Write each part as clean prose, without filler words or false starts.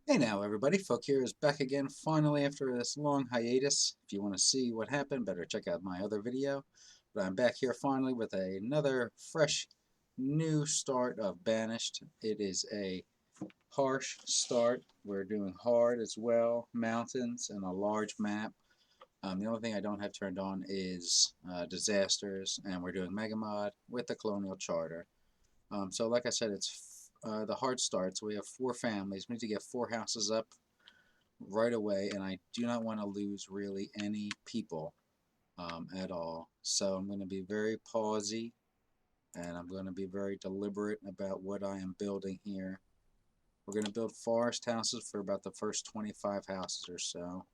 Hey now everybody, Folk here is back again finally after this long hiatus. If you want to see what happened, better check out my other video. But I'm back here finally with another fresh new start of Banished. It is a harsh start. We're doing hard as well, mountains and a large map. The only thing I don't have turned on is disasters, and we're doing megamod with the colonial charter. So like I said, it's the hard start. So we have 4 families. We need to get 4 houses up right away, and I do not want to lose really any people at all. So I'm going to be very pausey, and I'm going to be very deliberate about what I am building here. We're going to build forest houses for about the first 25 houses or so.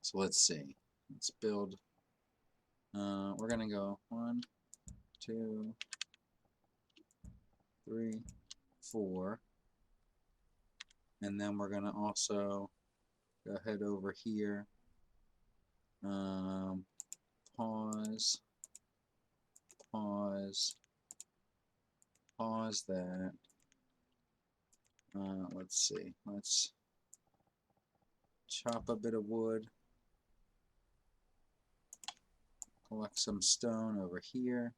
So let's see. Let's build. We're going to go 1, 2, 3, 4. And then we're going to also go ahead over here. Pause that. Let's see. Let's chop a bit of wood. Collect some stone over here.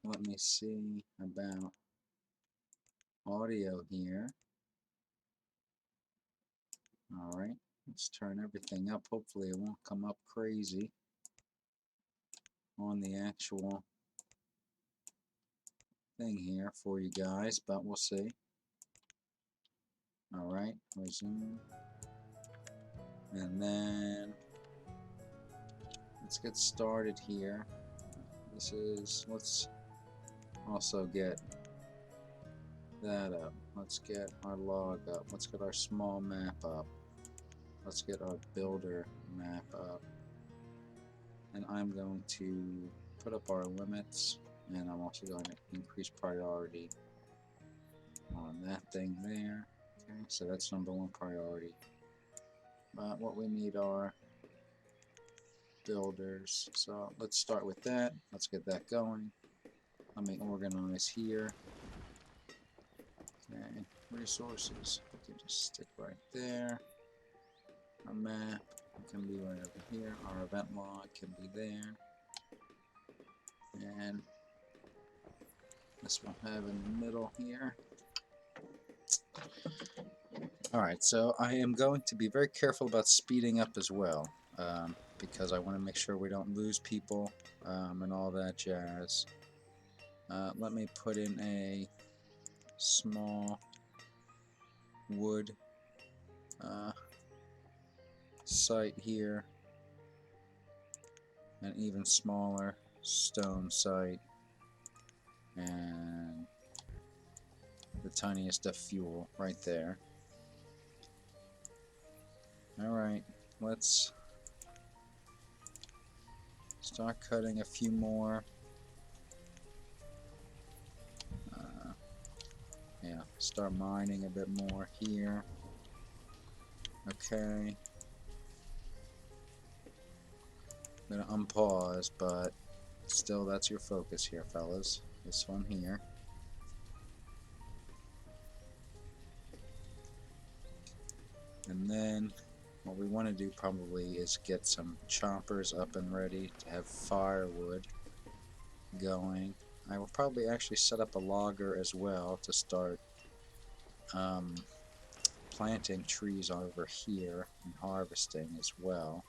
Let me see about audio here. Alright, let's turn everything up. Hopefully it won't come up crazy on the actual thing here for you guys, but we'll see. Alright, resume. And then let's get started here. Let's also get that up. Let's get our log up. Let's get our small map up. Let's get our builder map up. And I'm going to put up our limits, and I'm also going to increase priority on that thing there. Okay, so that's #1 priority. But what we need are builders. So let's start with that. Let's get that going. Let me organize here. Okay, resources. We can just stick right there. Our map can be right over here. Our event log can be there. And this we'll have in the middle here. Alright, so I am going to be very careful about speeding up as well, because I want to make sure we don't lose people and all that jazz. Let me put in a small wood site here, an even smaller stone site, and the tiniest of fuel right there. Alright, let's start cutting a few more. Yeah, start mining a bit more here. Okay. I'm gonna unpause, but still that's your focus here, fellas. This one here. And then what we want to do probably is get some choppers up and ready to have firewood going. I will probably actually set up a logger as well to start planting trees over here and harvesting as well.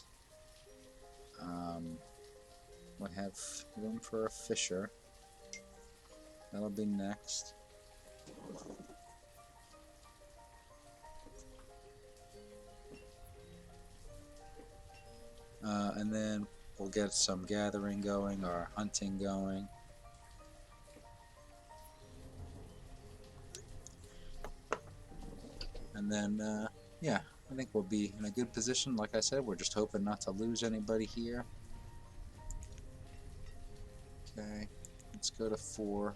We'll have room for a fisher. That'll be next. And then we'll get some gathering going or hunting going. And then, yeah, I think we'll be in a good position. Like I said, we're just hoping not to lose anybody here. Okay, let's go to 4.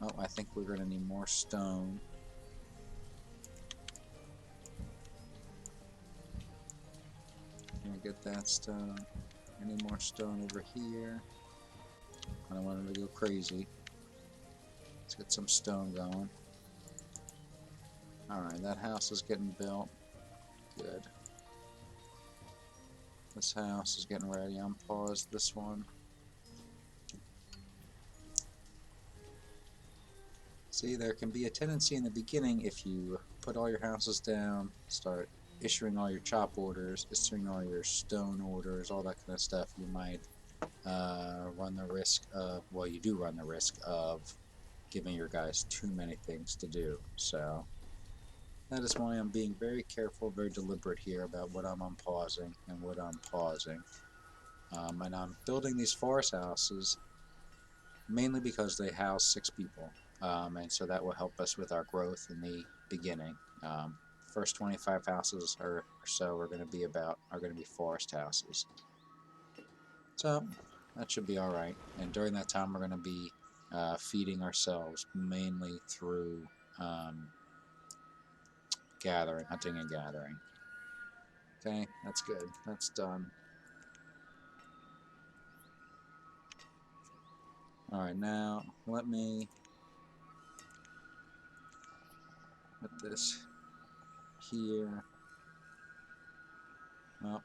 Oh, I think we're going to need more stone. gonna get that stone. Any more stone over here? I don't want him to go crazy. Let's get some stone going. Alright, that house is getting built. Good. This house is getting ready. I'm paused this one. See, there can be a tendency in the beginning if you put all your houses down, start issuing all your chop orders, issuing all your stone orders, all that kind of stuff, you might run the risk of, well, you do run the risk of giving your guys too many things to do. So that is why I'm being very careful, very deliberate here about what I'm unpausing and what I'm pausing. And I'm building these forest houses mainly because they house 6 people. And so that will help us with our growth in the beginning. First 25 houses or so are going to be forest houses. So that should be all right. And during that time, we're going to be feeding ourselves mainly through gathering, hunting and gathering. Okay, that's good. That's done. All right, now let me put this here. Well,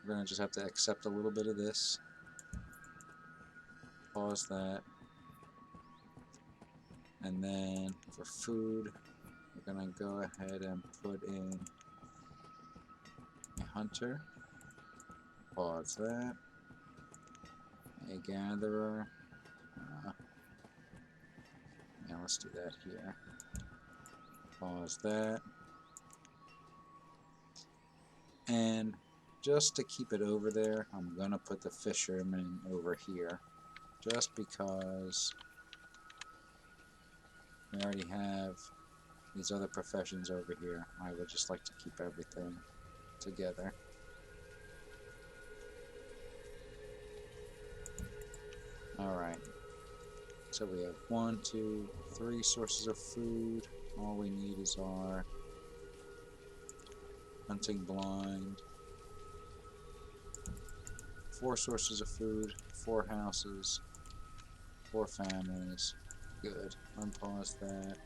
we're going to just have to accept a little bit of this. Pause that. And then for food, we're going to go ahead and put in a hunter. Pause that. A gatherer. Yeah, let's do that here. Pause that. And just to keep it over there, I'm going to put the fisherman over here. Just because we already have these other professions over here. I would just like to keep everything together. Alright. So we have 1, 2, 3 sources of food. All we need is our hunting blind. 4 sources of food, 4 houses, 4 families. Good. Unpause that.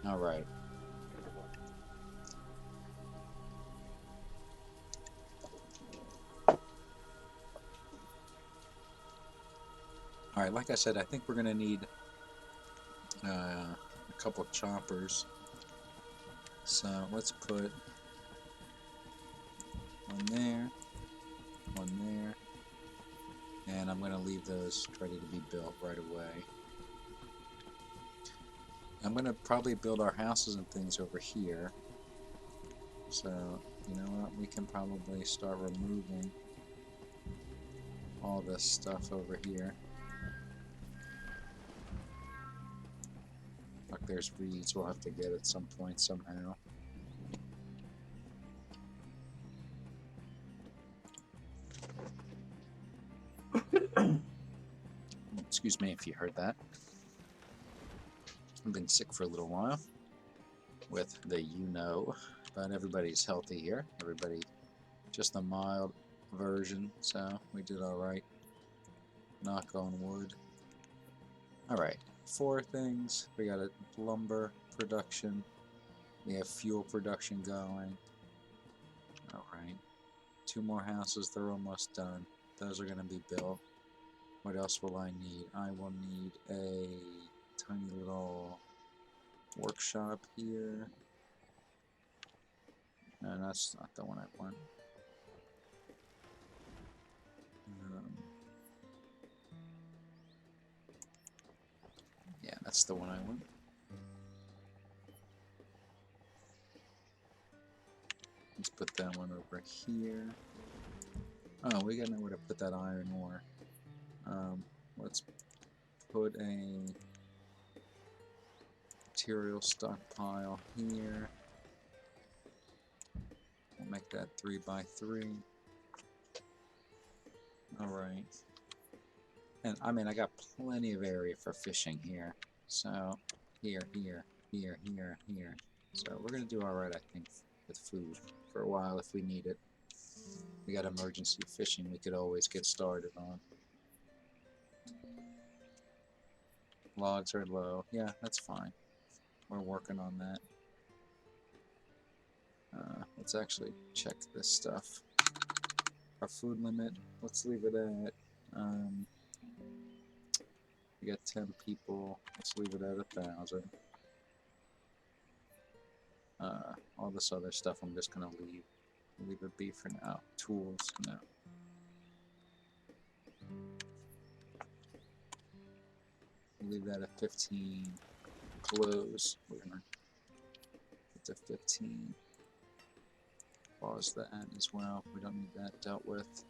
Alright. Alright, like I said, I think we're going to need a couple of choppers. So let's put one there, and I'm going to leave those ready to be built right away. I'm going to probably build our houses and things over here. So, you know what, we can probably start removing all this stuff over here. Like there's reeds we'll have to get at some point somehow. Excuse me if you heard that. I've been sick for a little while with the but everybody's healthy here. Everybody, just the mild version, so we did alright. Knock on wood. Alright, 4 things. We got a lumber production. We have fuel production going. Alright. 2 more houses, they're almost done. Those are going to be built. What else will I need? I will need a tiny little workshop here. No, that's not the one I want. Yeah, that's the one I want. Let's put that one over here. Oh, we gotta know where to put that iron ore. Let's put a material stockpile here. We'll make that 3 by 3. Alright. And I mean, I got plenty of area for fishing here. So, here. So, we're going to do alright, I think, with food for a while if we need it. We got emergency fishing we could always get started on. Logs are low. Yeah, that's fine. We're working on that. Let's actually check this stuff. Our food limit, let's leave it at, we got 10 people, let's leave it at 1,000. All this other stuff I'm just gonna leave it be for now. Tools, no. Leave that at 15. Clothes, we're gonna get to 15. Pause that as well. We don't need that dealt with.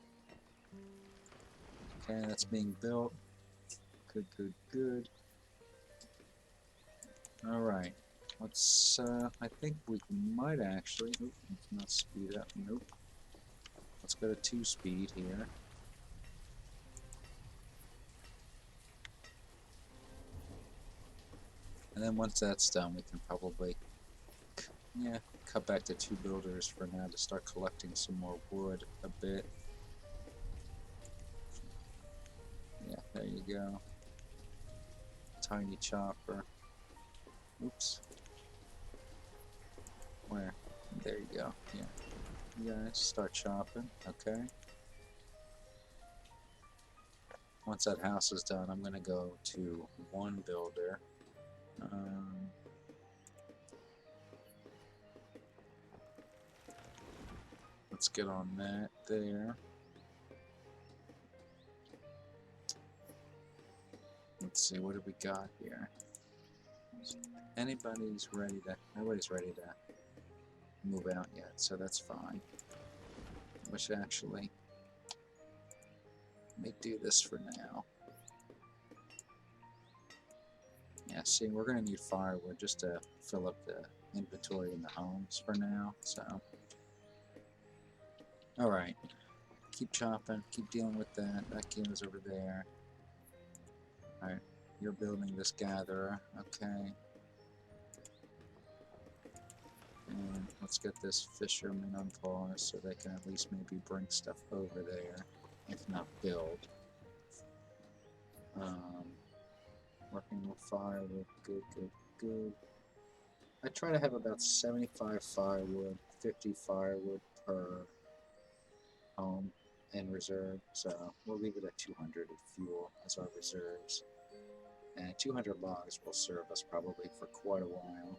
Okay, that's being built. Good, good, good. Alright. Let's, I think we might actually, oop, let's not speed up, nope. Let's go to 2 speed here. And then once that's done, we can probably, yeah, cut back to 2 builders for now to start collecting some more wood a bit. Yeah, there you go. Tiny chopper. Oops. Where? There you go. Yeah. You guys start chopping. Okay. Once that house is done, I'm going to go to 1 builder. Let's get on that there. Let's see, what do we got here? Nobody's ready to move out yet, so that's fine. Which actually, let me do this for now. Yeah, see, we're going to need firewood just to fill up the inventory in the homes for now, so. Alright, keep chopping, keep dealing with that. That goes over there. Alright, you're building this gatherer, okay. And let's get this fisherman on pause so they can at least maybe bring stuff over there, if not build. Working with firewood, good, good, good. I try to have about 75 firewood, 50 firewood per home in reserve, so we'll leave it at 200 of fuel as our reserves. And 200 logs will serve us probably for quite a while.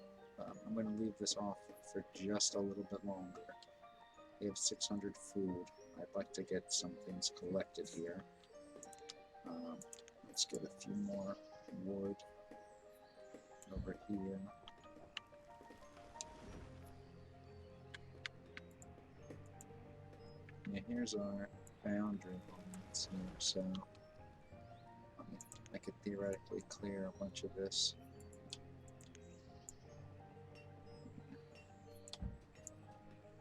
I'm going to leave this off for just a little bit longer. We have 600 food. I'd like to get some things collected here. Let's get a few more wood over here. Yeah, here's our boundary lines here, so I could theoretically clear a bunch of this.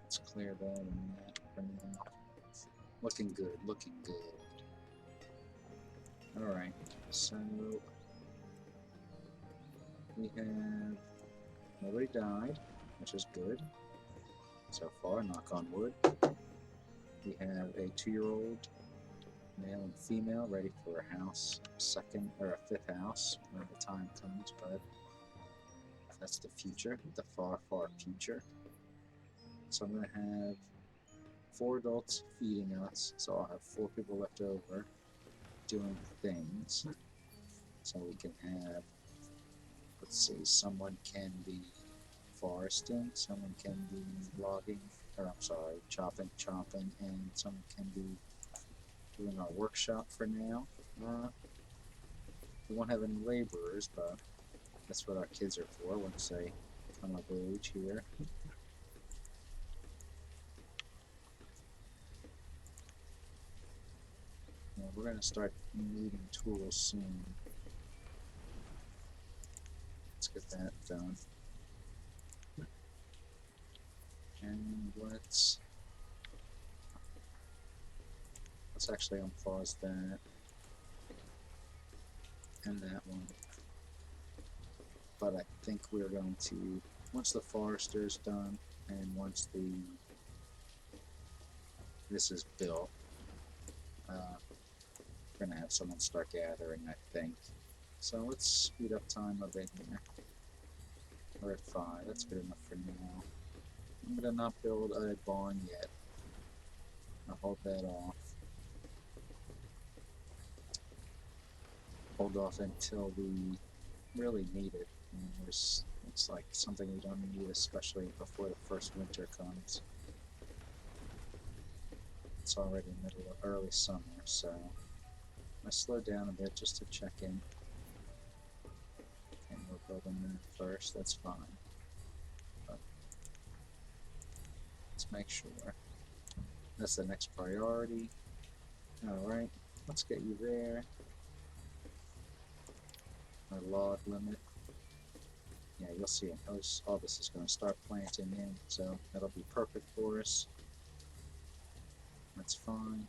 Let's clear that and that for now. Looking good, looking good. Alright, so we have nobody died, which is good so far, knock on wood. We have a 2-year-old male and female ready for a house, second or a 5th house when the time comes, but that's the future, the far, far future. So I'm going to have 4 adults feeding us, so I'll have 4 people left over doing things. So we can have, let's see, someone can be foresting, someone can be logging, or I'm sorry, chopping, and someone can be doing our workshop for now. We won't have any laborers, but that's what our kids are for once they come of age here. Yeah, we're going to start needing tools soon. Let's get that done. And let's actually unpause that and that one. But I think we're going to, once the forester is done and once the this is built, we're gonna have someone start gathering, I think. So let's speed up time a bit here. We're at 5. That's good enough for now. I'm gonna not build a barn yet. I'll hold that off. Hold off until we really need it. And it's like something we don't need, especially before the first winter comes. It's already middle of early summer, so I slow down a bit just to check in. And we're building that first, that's fine. But let's make sure. That's the next priority. Alright, let's get you there. Our log limit. Yeah, you'll see it. All this is going to start planting in, so that'll be perfect for us. That's fine.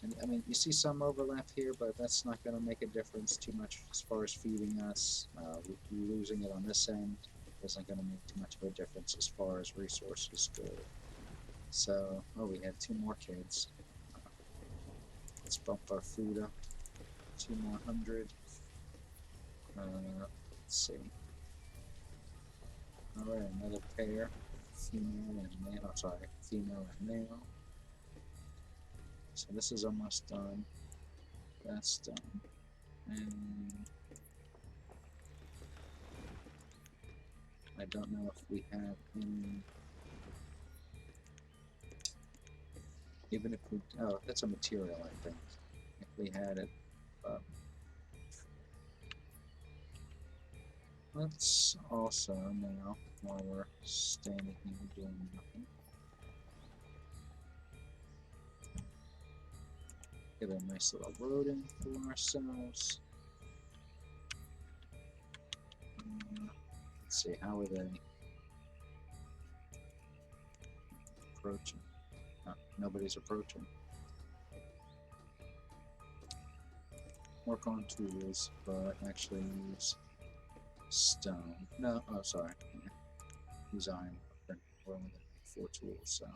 And I mean, you see some overlap here, but that's not going to make a difference too much as far as feeding us. Losing it on this end isn't going to make too much of a difference as far as resources go. So, oh, we had 2 more kids. Let's bump our food up. 2 more hundred. Let's see. Alright, another pair. Female and male. Oh, sorry, female and male. So this is almost done. That's done. And I don't know if we have any. Even if we, oh, that's a material, I think. If we had it, let's also now, while we're standing here doing nothing, get a nice little road in for ourselves. Let's see, how are they approaching? Oh, nobody's approaching. Work on tools, but actually use stone. No, oh sorry. Use iron. We're only going 4 tools, so.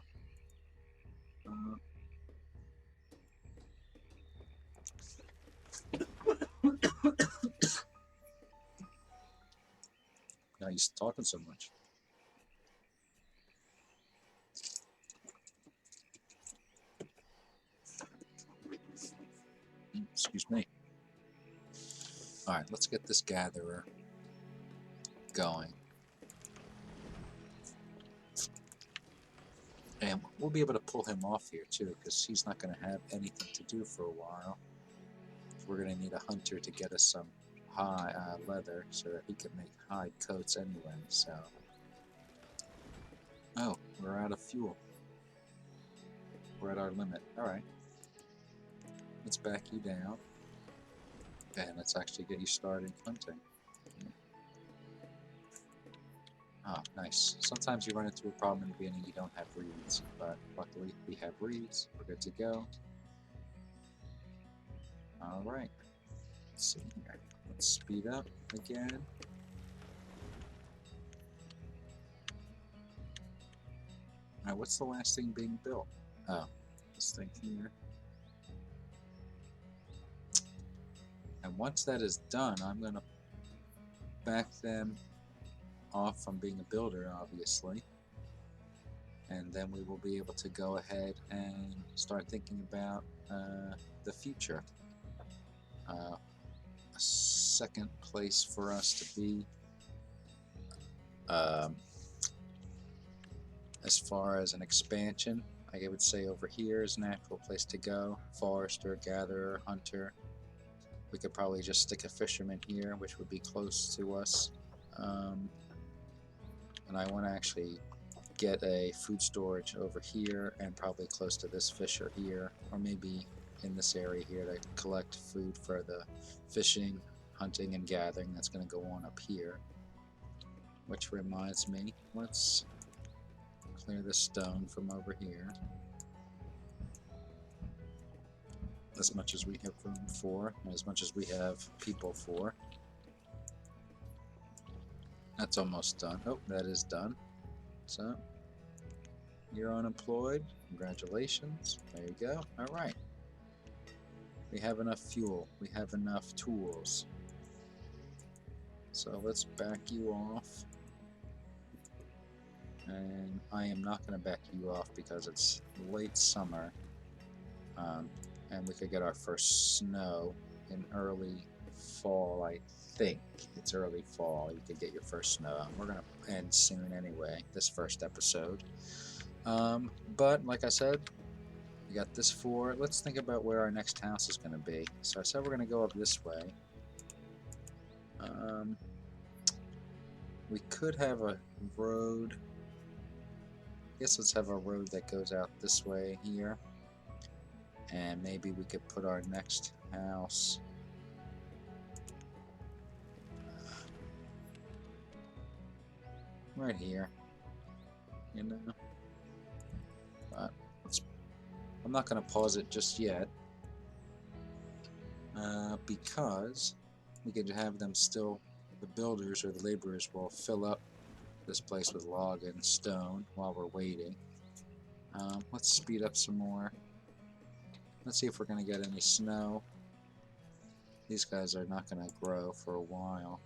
Now he's talking so much. Excuse me. Alright, let's get this gatherer going. And we'll be able to pull him off here too, because he's not going to have anything to do for a while. We're going to need a hunter to get us some hide leather so that he can make hide coats anyway, so. Oh, we're out of fuel. We're at our limit. Alright. Let's back you down. And let's actually get you started hunting. Ah, nice. Sometimes you run into a problem in the beginning, you don't have reeds, but luckily we have reeds. We're good to go. Alright. Let's see here. Let's speed up again. Alright, what's the last thing being built? Oh, this thing here. And once that is done, I'm going to back them off from being a builder, obviously. And then we will be able to go ahead and start thinking about the future. A second place for us to be as far as an expansion, I would say over here is a natural place to go. Forester, gatherer, hunter. We could probably just stick a fisherman here, which would be close to us. And I want to actually get a food storage over here and probably close to this fisher here, or maybe in this area here to collect food for the fishing, hunting, and gathering that's going to go on up here. Which reminds me, let's clear the stone from over here. As much as we have room for, and as much as we have people for. That's almost done. Oh, that is done. So, You're unemployed. Congratulations. There you go. All right. We have enough fuel. We have enough tools. So let's back you off. And I am not going to back you off because it's late summer. And we could get our first snow in early fall, I think. It's early fall. You could get your first snow. We're going to end soon anyway, this first episode. But like I said, we got this for. Let's think about where our next house is going to be. So I said we're going to go up this way. We could have a road. I guess let's have a road that goes out this way here. And maybe we could put our next house right here. You know? But I'm not going to pause it just yet. Because we could have them still, the builders or the laborers will fill up this place with log and stone while we're waiting. Let's speed up some more. Let's see if we're going to get any snow. These guys are not going to grow for a while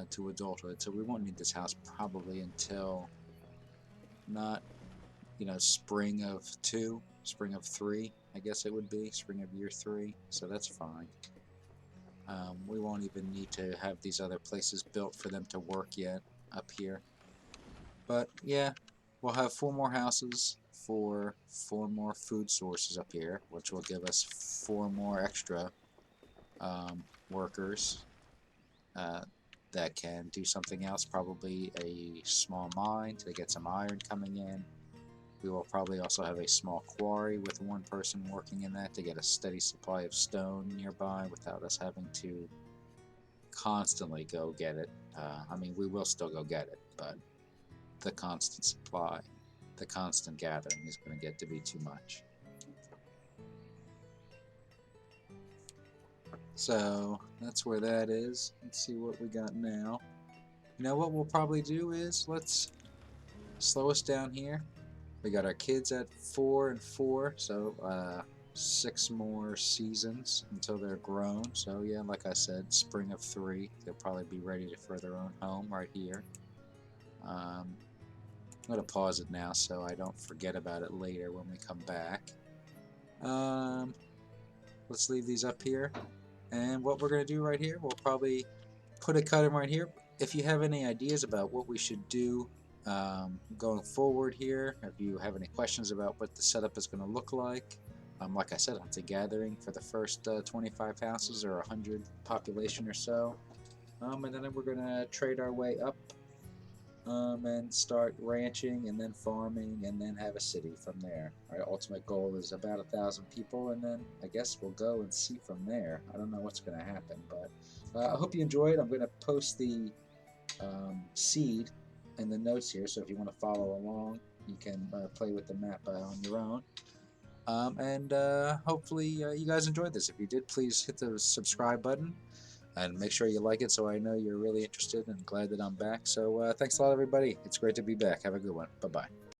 to adulthood, so we won't need this house probably until not, spring of 2, spring of 3, I guess it would be, spring of year 3, so that's fine. We won't even need to have these other places built for them to work yet up here. But yeah, we'll have 4 more houses for 4 more food sources up here, which will give us 4 more extra workers that can do something else, probably a small mine to get some iron coming in. We will probably also have a small quarry with 1 person working in that to get a steady supply of stone nearby without us having to constantly go get it. I mean, we will still go get it, but the constant supply, the constant gathering is going to get to be too much. So that's where that is. Let's see what we got now. You know what we'll probably do is, let's slow us down here. We got our kids at 4 and 4, so 6 more seasons until they're grown. So yeah, like I said, spring of 3, they'll probably be ready for their own home right here. I'm going to pause it now so I don't forget about it later when we come back. Let's leave these up here. And what we're going to do right here, we'll probably put a cut in right here. If you have any ideas about what we should do going forward here, if you have any questions about what the setup is going to look like, like I said, it's a gathering for the first 25 houses or 100 population or so. And then we're going to trade our way up and start ranching and then farming and then have a city from there. Our ultimate goal is about 1,000 people, and then I guess we'll go and see from there. I don't know what's going to happen, but I hope you enjoyed. I'm going to post the seed in the notes here, so if you want to follow along, you can play with the map on your own. And hopefully you guys enjoyed this. If you did, please hit the subscribe button and make sure you like it so I know you're really interested and glad that I'm back. So thanks a lot, everybody. It's great to be back. Have a good one. Bye-bye.